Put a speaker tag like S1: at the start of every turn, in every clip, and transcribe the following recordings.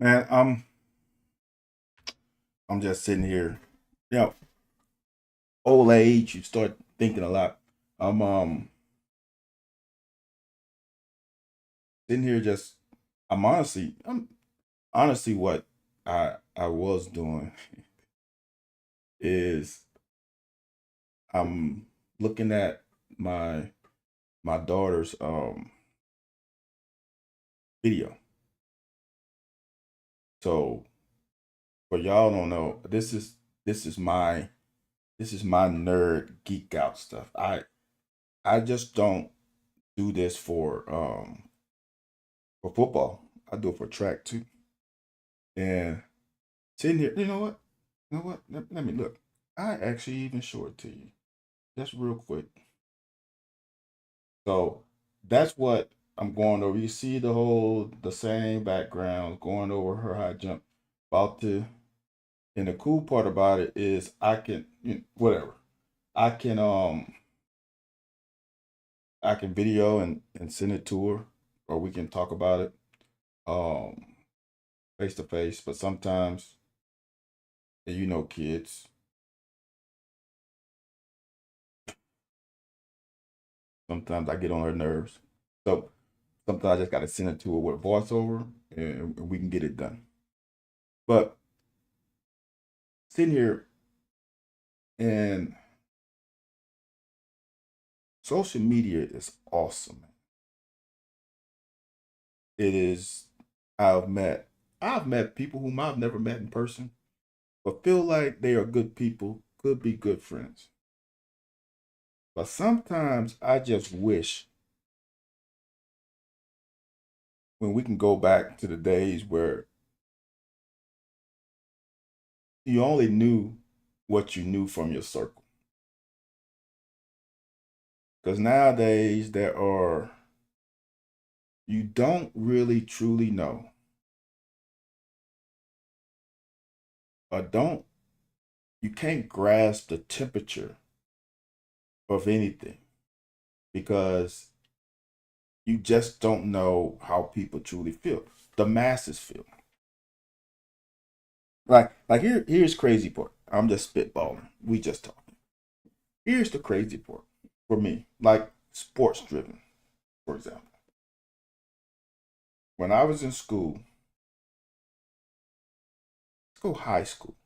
S1: Man, I'm just sitting here. You know, old age, you start thinking a lot. I'm sitting here just I'm honestly what I was doing is I'm looking at my my daughter's video. So for y'all don't know, this is my nerd geek out stuff. I just don't do this for football. I do it for track too. And sitting here, you know what? You know what? Let me look. I actually even show it to you, just real quick. So that's what I'm going over. You see the same background going over her high jump. About to, and the cool part about it is whatever. I can um I can video and send it to her, or we can talk about it um face to face. But sometimes, and kids. Sometimes I get on her nerves. So sometimes I just got to send it to her with voiceover, and we can get it done. But sitting here, and social media is awesome. It is. I've met I've met people whom I've never met in person, but feel like they are good people, could be good friends. But sometimes I just wish when we can go back to the days where you only knew what you knew from your circle. Because nowadays you don't really truly know, or you can't grasp the temperature of anything because you just don't know how people truly feel. The masses feel. Here's crazy part. I'm just spitballing. We just talking. Here's the crazy part for me, like sports driven, for example. When I was in school, let's go high school.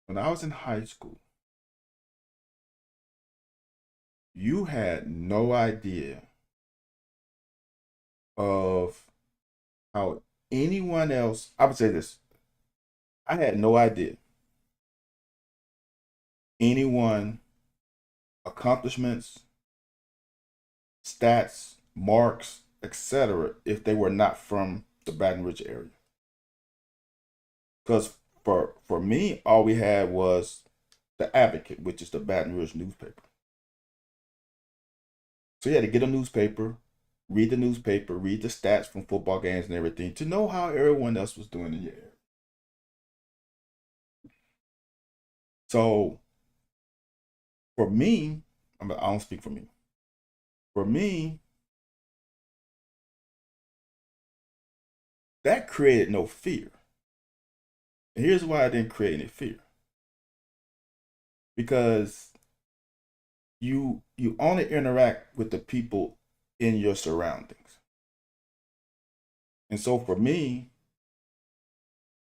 S1: When I was in high school, you had no idea of how anyone else, I would say this, I had no idea anyone accomplishments, stats, marks, etc. if they were not from the Baton Rouge area. Because for me, all we had was the Advocate, which is the Baton Rouge newspaper. So you had to get a newspaper, read the stats from football games and everything to know how everyone else was doing in your area. So for me, I don't speak for me. For me, that created no fear. And here's why I didn't create any fear. Because you only interact with the people in your surroundings. And so for me,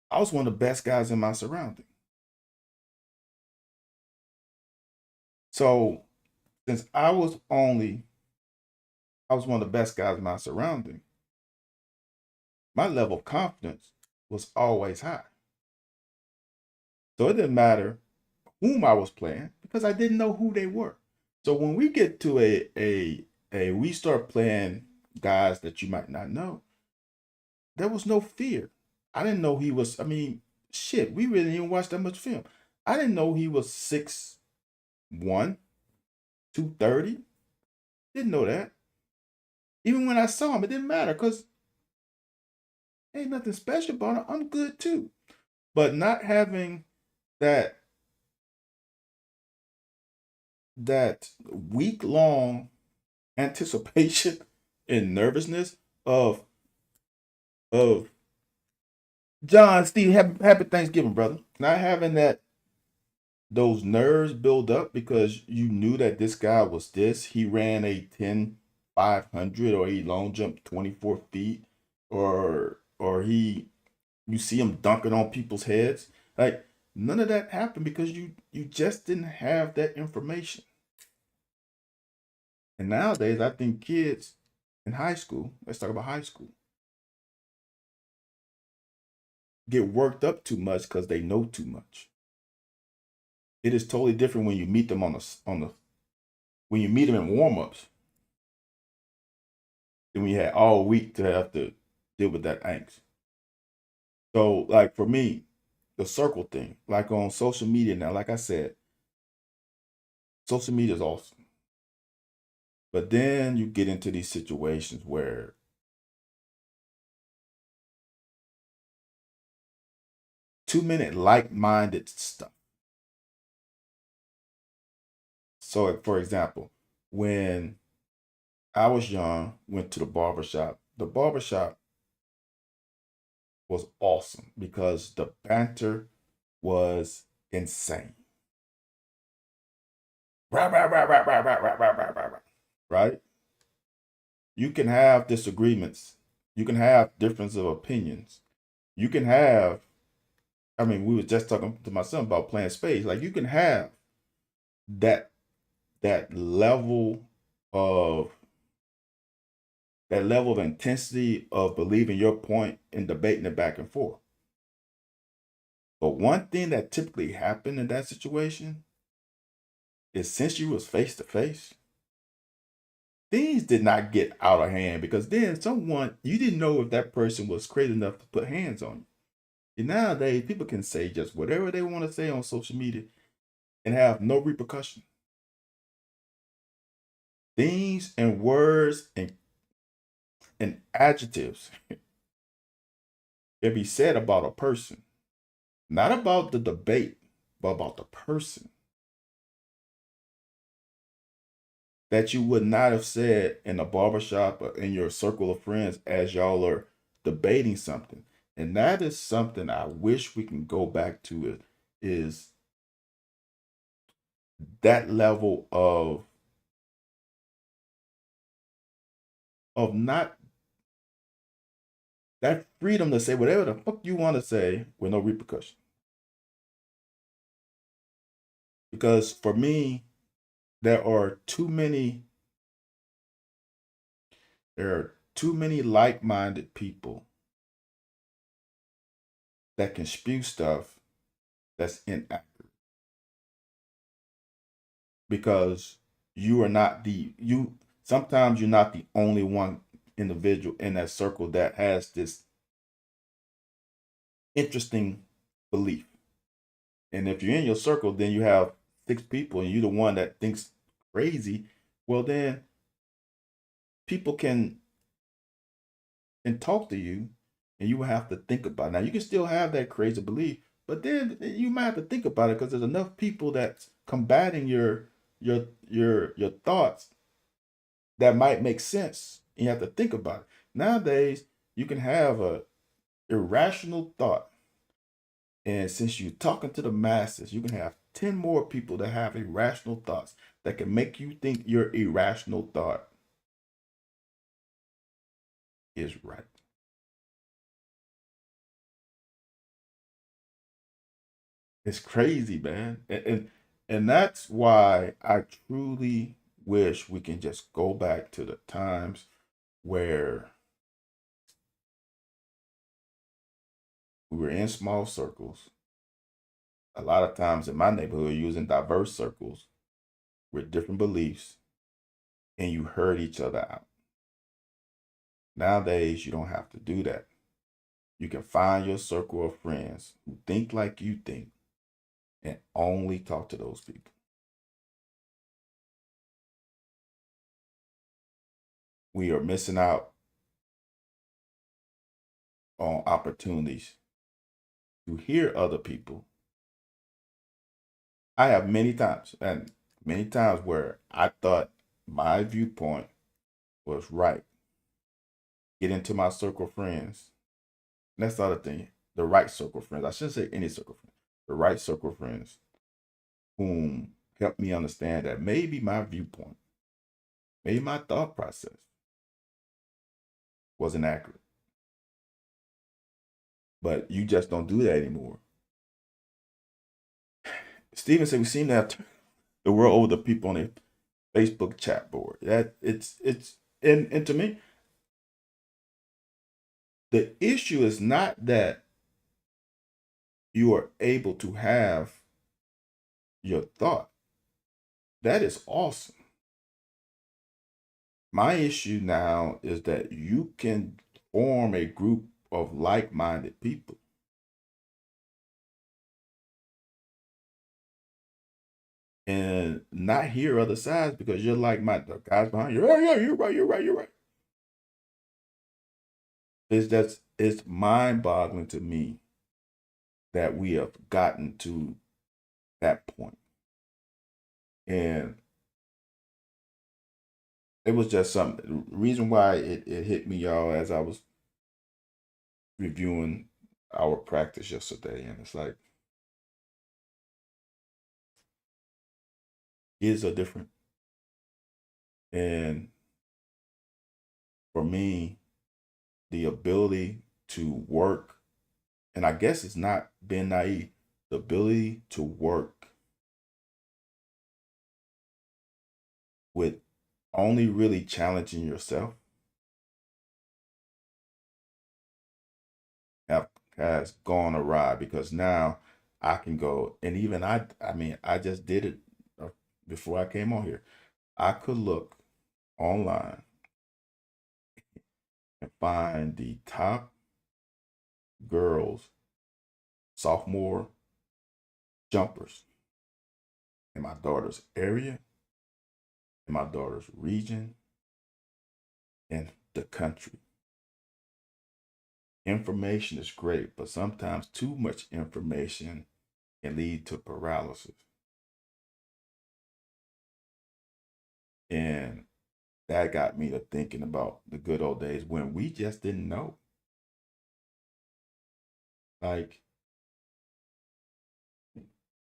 S1: I was one of the best guys in my surrounding. So since I was one of the best guys in my surrounding, my level of confidence was always high. So it didn't matter whom I was playing because I didn't know who they were. So when we get to a we start playing guys that you might not know, there was no fear. I didn't know he was. I mean, shit, we really didn't watch that much film. I didn't know he was 6'1", 230. Didn't know that. Even when I saw him, it didn't matter because ain't nothing special about him. I'm good too. But not having that that week long anticipation and nervousness of of John, Steve, happy Thanksgiving, brother. Not having those nerves build up because you knew that this guy was this. He ran a 10,500, or he long jumped 24 feet, or you see him dunking on people's heads. Like, none of that happened because you just didn't have that information. And nowadays, I think kids in high school, let's talk about high school, get worked up too much because they know too much. It is totally different when you meet them when you meet them in warm-ups than when you had all week to have to deal with that angst. So, like for me, the circle thing, like on social media now, like I said, social media is awesome. But then you get into these situations where too many like-minded stuff. So, for example, when I was young, went to the barbershop. The barbershop was awesome because the banter was insane. Rah, rah, rah, rah, rah, rah, rah, rah, rah, rah, right? You can have disagreements. You can have difference of opinions. You can have, I mean, we were just talking to my son about playing spades. Like you can have that that level of that level of intensity of believing your point and debating it back and forth. But one thing that typically happened in that situation is since you was face to face, things did not get out of hand because then someone you didn't know if that person was crazy enough to put hands on you. And nowadays, people can say just whatever they want to say on social media and have no repercussion. Things and words and adjectives can be said about a person, not about the debate, but about the person that you would not have said in a barbershop or in your circle of friends as y'all are debating something. And that is something I wish we can go back to it is that level of not that freedom to say whatever the fuck you want to say with no repercussion. Because for me, there are too many there are too many like-minded people that can spew stuff that's inaccurate because you are not the you sometimes you're not the only one individual in that circle that has this interesting belief. And if you're in your circle, then you have six people and you're the one that thinks crazy. Well, then people can talk to you and you will have to think about it. Now, you can still have that crazy belief, but then you might have to think about it because there's enough people that's combating your thoughts that might make sense. And you have to think about it. Nowadays, you can have a irrational thought. And since you're talking to the masses, you can have 10 more people that have irrational thoughts that can make you think your irrational thought is right. It's crazy, man. And that's why I truly wish we can just go back to the times where we were in small circles. A lot of times in my neighborhood, using diverse circles with different beliefs, and you heard each other out. Nowadays, you don't have to do that. You can find your circle of friends who think like you think and only talk to those people. We are missing out on opportunities to hear other people. I have many times where I thought my viewpoint was right. Get into my circle of friends. And that's the other thing. the right circle of friends. I shouldn't say any circle of friends. The right circle of friends whom helped me understand that maybe my viewpoint, maybe my thought process wasn't accurate. But you just don't do that anymore. Stephen said we seem to have the world over the people on a Facebook chat board. That it's and to me, the issue is not that you are able to have your thought. That is awesome. My issue now is that you can form a group of like-minded people. And not hear other sides because you're like the guys behind you. Oh yeah, you're right, you're right, you're right. It's mind-boggling to me that we have gotten to that point. And it was just something. The reason why it hit me, y'all, as I was reviewing our practice yesterday, and it's like kids are different. And for me, the ability to work, and I guess it's not being naive, the ability to work with only really challenging yourself has gone awry, because now I can go, and even I mean, I just did it before I came on here. I could look online and find the top girls sophomore jumpers in my daughter's area, in my daughter's region, in the country. Information is great, but sometimes too much information can lead to paralysis. And that got me to thinking about the good old days when we just didn't know. Like,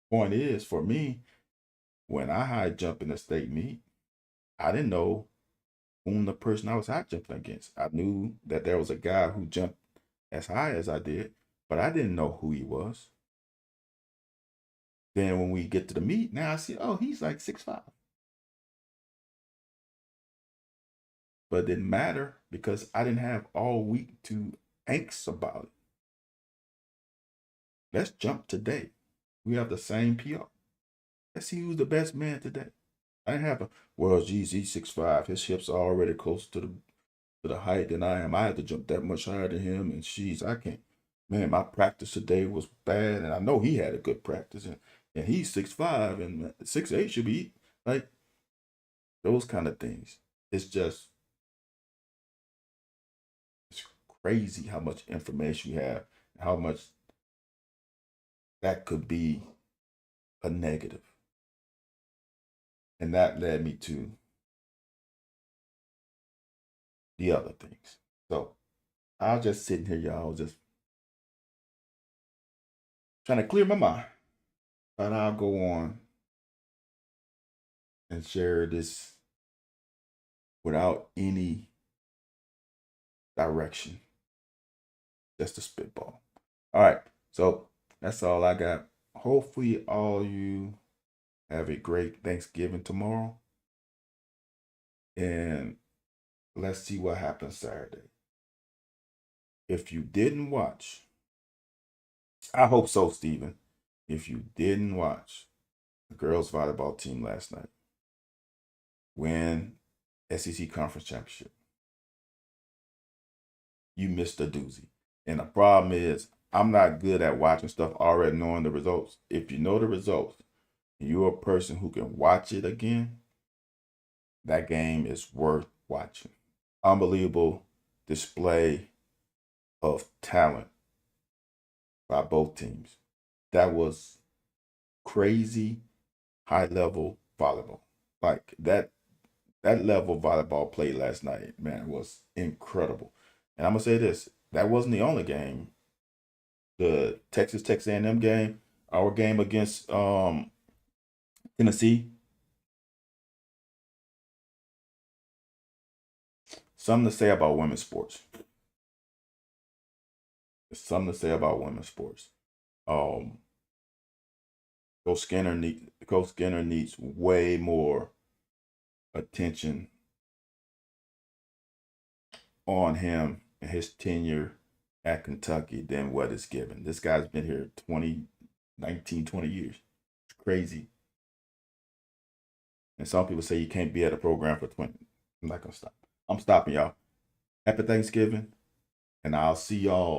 S1: point is, for me, when I high jump in the state meet, I didn't know whom the person I was high jumping against. I knew that there was a guy who jumped as high as I did, but I didn't know who he was. Then when we get to the meet, now I see, oh, he's like 6'5". But it didn't matter because I didn't have all week to angst about it. Let's jump today. We have the same PR. Let's see who's the best man today. I didn't have geez, he's 6'5". His hips are already close to the height than I am. I had to jump that much higher than him, and I can't. Man, my practice today was bad, and I know he had a good practice, and he's 6'5", and 6'8" should be like those kind of things. It's crazy how much information you have, how much that could be a negative. And that led me to the other things. So I was just sitting here, y'all, just trying to clear my mind. But I'll go on and share this without any direction. Just a spitball. All right. So that's all I got. Hopefully all you have a great Thanksgiving tomorrow. And let's see what happens Saturday. If you didn't watch, I hope so, Stephen. If you didn't watch the girls volleyball team last night win SEC Conference Championship, you missed a doozy. And the problem is, I'm not good at watching stuff already knowing the results. If you know the results, and you're a person who can watch it again, that game is worth watching. Unbelievable display of talent by both teams. That was crazy high level volleyball. Like that level of volleyball played last night, man, was incredible. And I'm gonna say this, that wasn't the only game the Texas A&M game, our game against Tennessee. Something to say about women's sports. There's something to say about women's sports. Um, Coach Skinner needs way more attention on him and his tenure at Kentucky than what is given. This guy's been here 20 years. It's crazy. And some people say you can't be at a program for 20. I'm not going to stop. I'm stopping, y'all. Happy Thanksgiving, and I'll see y'all